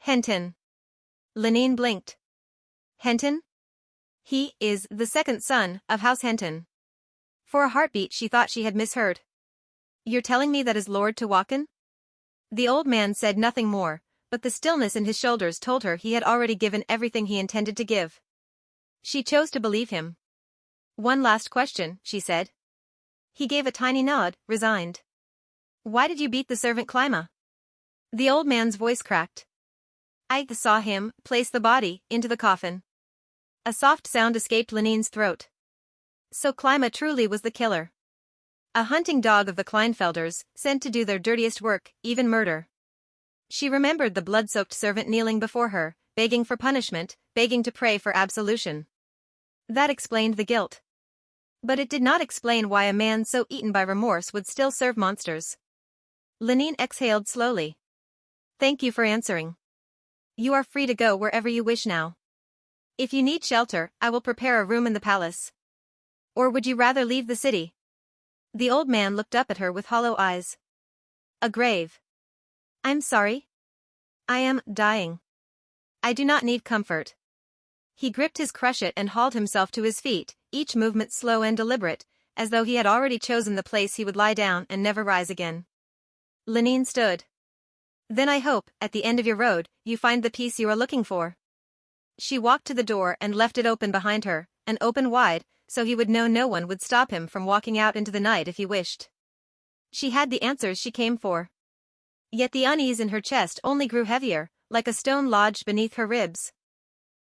Henton. Lenine blinked. Henton? He is the second son of House Henton. For a heartbeat she thought she had misheard. You're telling me that is Lord Tewakan? The old man said nothing more, but the stillness in his shoulders told her he had already given everything he intended to give. She chose to believe him. One last question, she said. He gave a tiny nod, resigned. Why did you beat the servant Klima? The old man's voice cracked. I saw him place the body into the coffin. A soft sound escaped Lenine's throat. So Klima truly was the killer. A hunting dog of the Kleinfelders, sent to do their dirtiest work, even murder. She remembered the blood-soaked servant kneeling before her, begging for punishment, begging to pray for absolution. That explained the guilt. But it did not explain why a man so eaten by remorse would still serve monsters. Lenine exhaled slowly. Thank you for answering. You are free to go wherever you wish now. If you need shelter, I will prepare a room in the palace. Or would you rather leave the city? The old man looked up at her with hollow eyes. A grave. I'm sorry. I am dying. I do not need comfort. He gripped his cruchet and hauled himself to his feet, each movement slow and deliberate, as though he had already chosen the place he would lie down and never rise again. Lenine stood. Then I hope, at the end of your road, you find the peace you are looking for. She walked to the door and left it open behind her, and open wide, so he would know no one would stop him from walking out into the night if he wished. She had the answers she came for. Yet the unease in her chest only grew heavier, like a stone lodged beneath her ribs.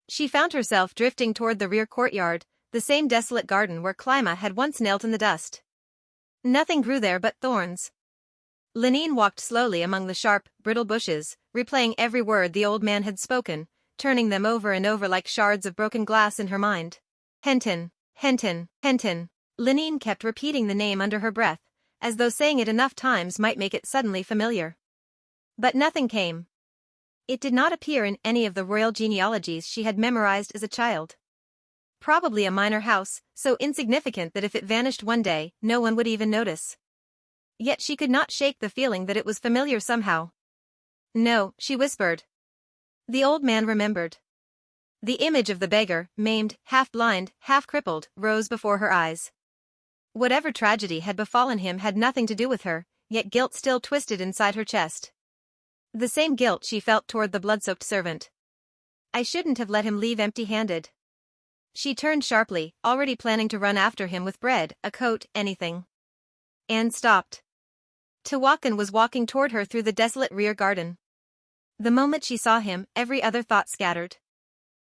She found herself drifting toward the rear courtyard, the same desolate garden where Klima had once knelt in the dust. Nothing grew there but thorns. Lenine walked slowly among the sharp, brittle bushes, replaying every word the old man had spoken, turning them over and over like shards of broken glass in her mind. Henton, Henton, Henton. Lenine kept repeating the name under her breath, as though saying it enough times might make it suddenly familiar. But nothing came. It did not appear in any of the royal genealogies she had memorized as a child. Probably a minor house, so insignificant that if it vanished one day, no one would even notice. Yet she could not shake the feeling that it was familiar somehow. No, she whispered. The old man remembered. The image of the beggar, maimed, half-blind, half-crippled, rose before her eyes. Whatever tragedy had befallen him had nothing to do with her, yet guilt still twisted inside her chest. The same guilt she felt toward the blood-soaked servant. I shouldn't have let him leave empty-handed. She turned sharply, already planning to run after him with bread, a coat, anything. Anne stopped. Tewakan was walking toward her through the desolate rear garden. The moment she saw him, every other thought scattered.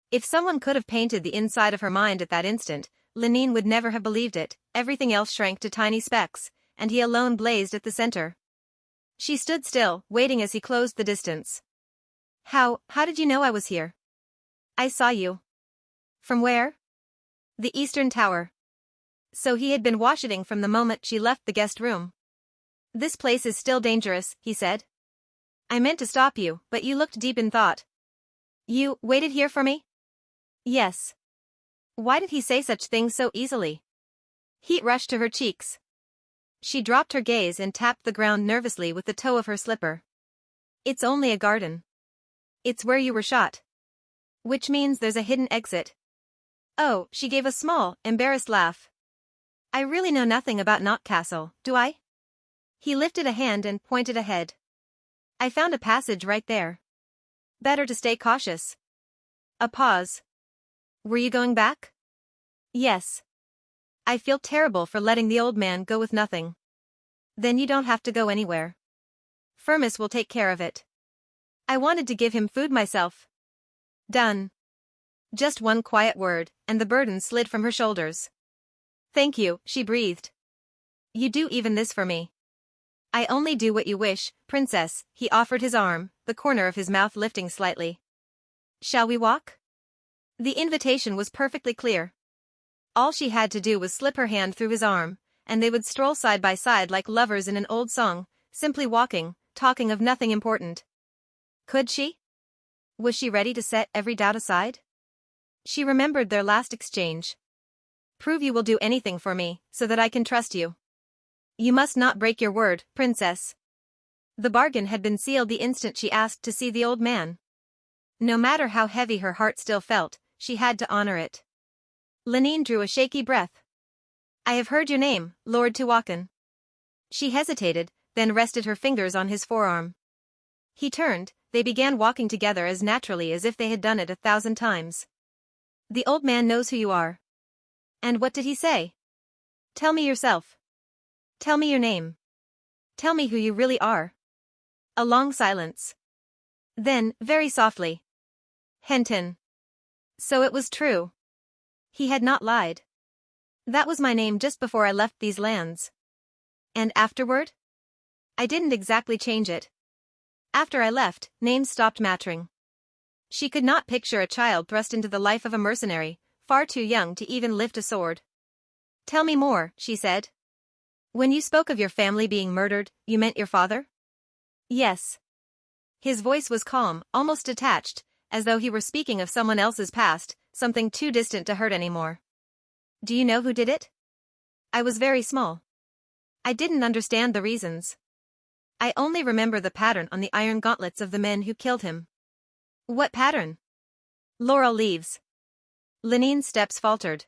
If someone could have painted the inside of her mind at that instant, Lenine would never have believed it. Everything else shrank to tiny specks, and he alone blazed at the center. She stood still, waiting as he closed the distance. How did you know I was here? I saw you. From where? The Eastern Tower. So he had been watching from the moment she left the guest room. This place is still dangerous, he said. I meant to stop you, but you looked deep in thought. You waited here for me? Yes. Why did he say such things so easily? Heat rushed to her cheeks. She dropped her gaze and tapped the ground nervously with the toe of her slipper. It's only a garden. It's where you were shot. Which means there's a hidden exit. Oh, she gave a small, embarrassed laugh. I really know nothing about Knot Castle, do I? He lifted a hand and pointed ahead. I found a passage right there. Better to stay cautious. A pause. Were you going back? Yes. I feel terrible for letting the old man go with nothing. Then you don't have to go anywhere. Firmus will take care of it. I wanted to give him food myself. Done. Just one quiet word, and the burden slid from her shoulders. Thank you, she breathed. You do even this for me. I only do what you wish, princess. He offered his arm, the corner of his mouth lifting slightly. Shall we walk? The invitation was perfectly clear. All she had to do was slip her hand through his arm, and they would stroll side by side like lovers in an old song, simply walking, talking of nothing important. Could she? Was she ready to set every doubt aside? She remembered their last exchange. Prove you will do anything for me, so that I can trust you. You must not break your word, princess. The bargain had been sealed the instant she asked to see the old man. No matter how heavy her heart still felt, she had to honor it. Lenine drew a shaky breath. I have heard your name, Lord Tewakan. She hesitated, then rested her fingers on his forearm. He turned, they began walking together as naturally as if they had done it 1,000 times. The old man knows who you are. And what did he say? Tell me yourself. Tell me your name. Tell me who you really are. A long silence. Then, very softly. Henton. So it was true. He had not lied. That was my name just before I left these lands. And afterward? I didn't exactly change it. After I left, names stopped mattering. She could not picture a child thrust into the life of a mercenary, far too young to even lift a sword. Tell me more, she said. When you spoke of your family being murdered, you meant your father? Yes. His voice was calm, almost detached, as though he were speaking of someone else's past, something too distant to hurt anymore. Do you know who did it? I was very small. I didn't understand the reasons. I only remember the pattern on the iron gauntlets of the men who killed him. What pattern? Laurel leaves. Lenine's steps faltered.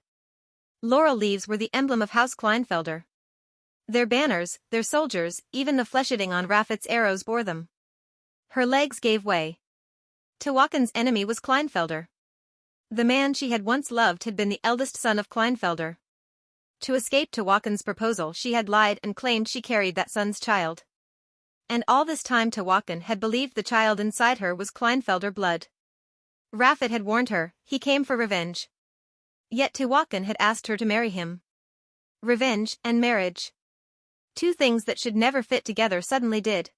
Laurel leaves were the emblem of House Kleinfelder. Their banners, their soldiers, even the fleching on Raffat's arrows bore them. Her legs gave way. Tawakken's enemy was Kleinfelder. The man she had once loved had been the eldest son of Kleinfelder. To escape Tawakken's proposal she had lied and claimed she carried that son's child. And all this time Tawakken had believed the child inside her was Kleinfelder blood. Raffat had warned her, he came for revenge. Yet Tawakken had asked her to marry him. Revenge and marriage. Two things that should never fit together suddenly did.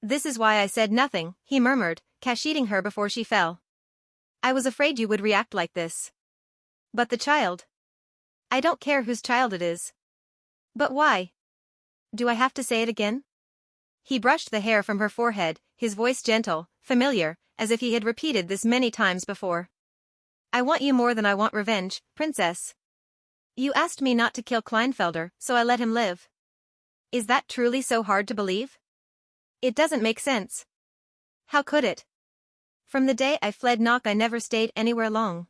This is why I said nothing, he murmured, cashiting her before she fell. I was afraid you would react like this. But the child? I don't care whose child it is. But why? Do I have to say it again? He brushed the hair from her forehead, his voice gentle, familiar, as if he had repeated this many times before. I want you more than I want revenge, princess. You asked me not to kill Kleinfelder, so I let him live. Is that truly so hard to believe? It doesn't make sense. How could it? From the day I fled Nock I never stayed anywhere long.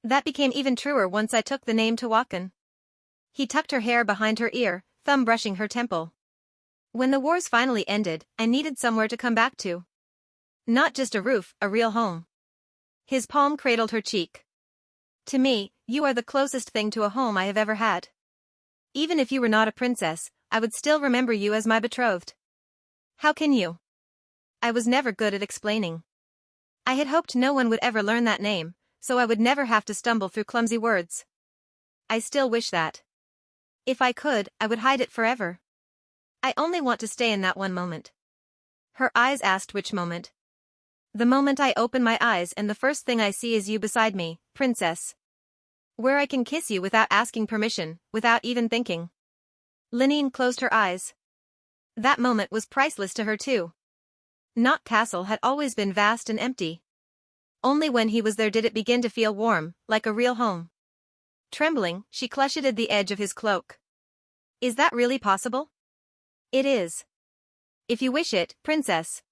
That became even truer once I took the name Tawakken. He tucked her hair behind her ear, thumb brushing her temple. When the wars finally ended, I needed somewhere to come back to. Not just a roof, a real home. His palm cradled her cheek. To me, you are the closest thing to a home I have ever had. Even if you were not a princess, I would still remember you as my betrothed. How can you? I was never good at explaining. I had hoped no one would ever learn that name, so I would never have to stumble through clumsy words. I still wish that. If I could, I would hide it forever. I only want to stay in that one moment. Her eyes asked which moment. The moment I open my eyes and the first thing I see is you beside me, princess. Where I can kiss you without asking permission, without even thinking. Lenine closed her eyes. That moment was priceless to her too. Nock Castle had always been vast and empty. Only when he was there did it begin to feel warm, like a real home. Trembling, she clutched at the edge of his cloak. Is that really possible? It is. If you wish it, princess.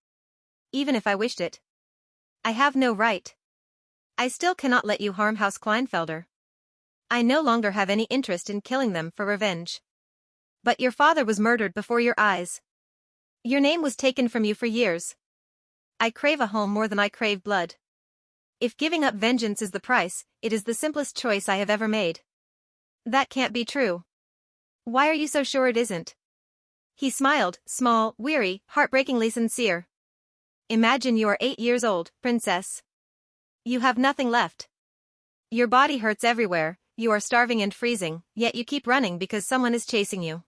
Even if I wished it. I have no right. I still cannot let you harm House Kleinfelder. I no longer have any interest in killing them for revenge. But your father was murdered before your eyes. Your name was taken from you for years. I crave a home more than I crave blood. If giving up vengeance is the price, it is the simplest choice I have ever made. That can't be true. Why are you so sure it isn't? He smiled, small, weary, heartbreakingly sincere. Imagine you are 8 years old, princess. You have nothing left. Your body hurts everywhere, you are starving and freezing, yet you keep running because someone is chasing you.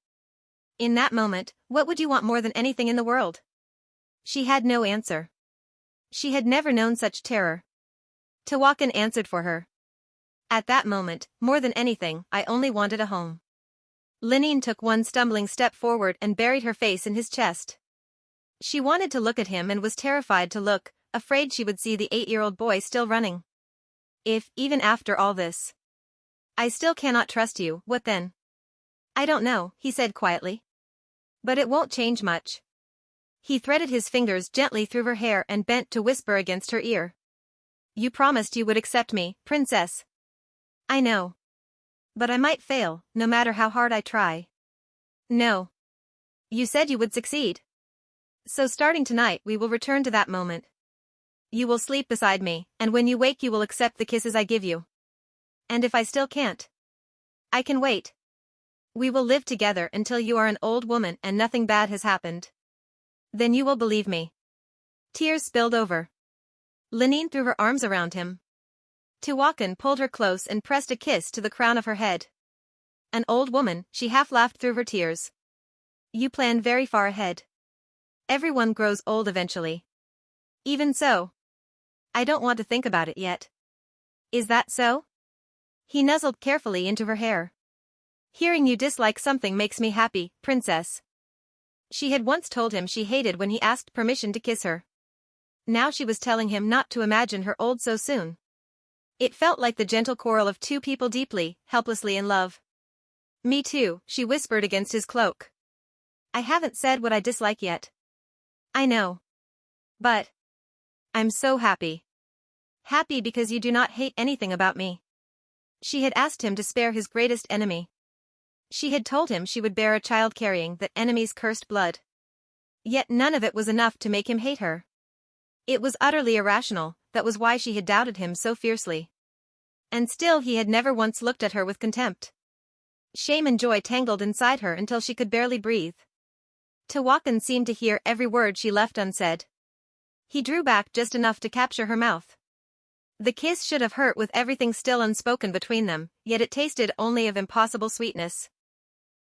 In that moment, what would you want more than anything in the world? She had no answer. She had never known such terror. Tawakken answered for her. At that moment, more than anything, I only wanted a home. Lenine took one stumbling step forward and buried her face in his chest. She wanted to look at him and was terrified to look, afraid she would see the 8-year-old boy still running. If, even after all this, I still cannot trust you, what then? I don't know, he said quietly. But it won't change much. He threaded his fingers gently through her hair and bent to whisper against her ear. You promised you would accept me, princess. I know. But I might fail, no matter how hard I try. No. You said you would succeed. So starting tonight we will return to that moment. You will sleep beside me, and when you wake you will accept the kisses I give you. And if I still can't, I can wait. We will live together until you are an old woman and nothing bad has happened. Then you will believe me. Tears spilled over. Lenine threw her arms around him. Tawakken pulled her close and pressed a kiss to the crown of her head. An old woman, she half laughed through her tears. You plan very far ahead. Everyone grows old eventually. Even so. I don't want to think about it yet. Is that so? He nuzzled carefully into her hair. Hearing you dislike something makes me happy, princess. She had once told him she hated when he asked permission to kiss her. Now she was telling him not to imagine her old so soon. It felt like the gentle quarrel of two people deeply, helplessly in love. Me too, she whispered against his cloak. I haven't said what I dislike yet. I know. But I'm so happy. Happy because you do not hate anything about me. She had asked him to spare his greatest enemy. She had told him she would bear a child carrying that enemy's cursed blood. Yet none of it was enough to make him hate her. It was utterly irrational, that was why she had doubted him so fiercely. And still he had never once looked at her with contempt. Shame and joy tangled inside her until she could barely breathe. Tawakan seemed to hear every word she left unsaid. He drew back just enough to capture her mouth. The kiss should have hurt with everything still unspoken between them, yet it tasted only of impossible sweetness.